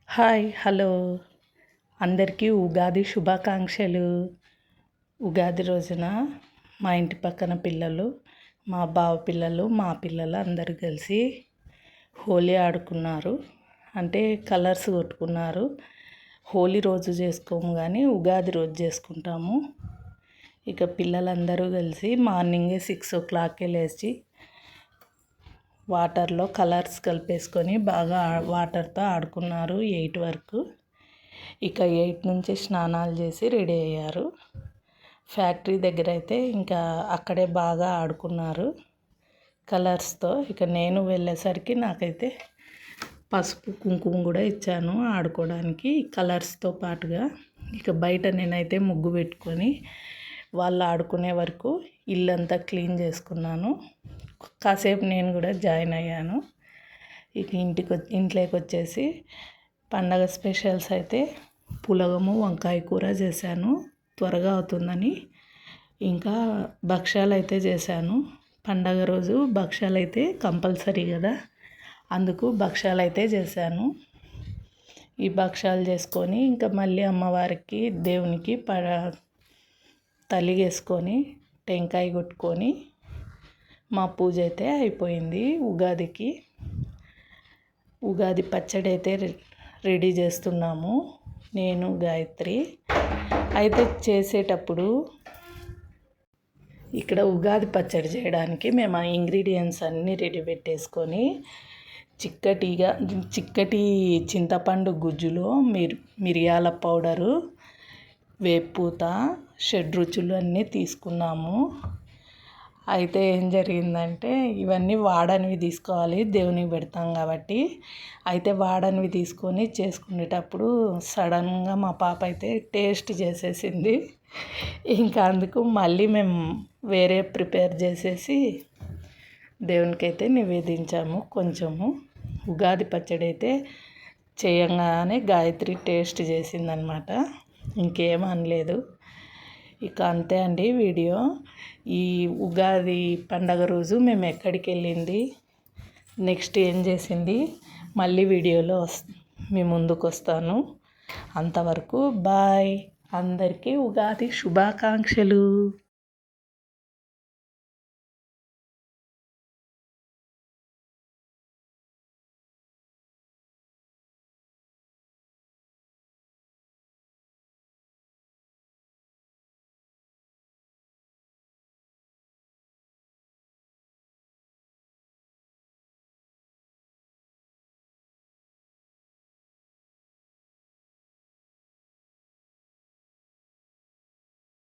Hi hello అందరికీ ఉగాది శుభాకాంక్షలు. ఉగాది రోజున మా ఇంటి పక్కన పిల్లలు, మా బావ పిల్లలు, మా పిల్లలు అందరూ కలిసి హోలీ ఆడుకున్నారు. అంటే కలర్స్ కొట్టుకున్నారు. హోలీ రోజు చేసుకోము కానీ ఉగాది రోజు చేసుకుంటాము. ఇక పిల్లలందరూ కలిసి మార్నింగే 6 o'clockకే లేచి వాటర్లో కలర్స్ కలిపేసుకొని బాగా వాటర్తో ఆడుకున్నారు 8 వరకు. ఇక 8 నుంచి స్నానాలు చేసి రెడీ అయ్యారు. ఫ్యాక్టరీ దగ్గర అయితే ఇంకా అక్కడే బాగా ఆడుకున్నారు కలర్స్తో. ఇక నేను వెళ్ళేసరికి నాకైతే పసుపు కుంకుమ కూడా ఇచ్చాను ఆడుకోవడానికి కలర్స్తో పాటుగా. ఇక బయట నేనైతే ముగ్గు పెట్టుకొని వాళ్ళు ఆడుకునే వరకు ఇల్లంతా క్లీన్ చేసుకున్నాను. కాసేపు నేను కూడా జాయిన్ అయ్యాను. ఇక ఇంట్లోకి వచ్చేసి పండగ స్పెషల్స్ అయితే పులగము వంకాయ కూర చేశాను త్వరగా అవుతుందని. ఇంకా భక్ష్యాలు అయితే చేశాను. పండగ రోజు భక్ష్యాలు అయితే కంపల్సరీ కదా, అందుకు భక్ష్యాలు అయితే చేశాను. ఈ భక్ష్యాలు చేసుకొని ఇంకా మళ్ళీ అమ్మవారికి దేవునికి తలిగేసుకొని టెంకాయ కొట్టుకొని మా పూజ అయితే అయిపోయింది. ఉగాదికి ఉగాది పచ్చడి అయితే రెడీ చేస్తున్నాము నేను గాయత్రి. అయితే చేసేటప్పుడు ఇక్కడ ఉగాది పచ్చడి చేయడానికి మేము ఆ ఇంగ్రీడియంట్స్ అన్నీ రెడీ పెట్టేసుకొని చిక్కటి చింతపండు గుజ్జులో మిరియాల పౌడరు, వేపూత, షడ్రుచులు అన్నీ తీసుకున్నాము. అయితే ఏం జరిగిందంటే ఇవన్నీ వాడనివి తీసుకోవాలి, దేవునికి పెడతాం కాబట్టి. అయితే వాడనివి తీసుకొని చేసుకునేటప్పుడు సడన్గా మా పాప అయితే టేస్ట్ చేసేసింది. ఇంకా అందుకు మళ్ళీ మేము వేరే ప్రిపేర్ చేసేసి దేవునికైతే నివేదించాము కొంచెము. ఉగాది పచ్చడి అయితే చేయంగానే గాయత్రి టేస్ట్ చేసిందనమాట, ఇంకేం అనలేదు. ఇక అంతే అండి వీడియో. ఈ ఉగాది పండగ రోజు మేము ఎక్కడికి వెళ్ళింది, నెక్స్ట్ ఏం చేసింది మళ్ళీ వీడియోలో మీ ముందుకు వస్తాను. అంతవరకు బాయ్. అందరికీ ఉగాది శుభాకాంక్షలు.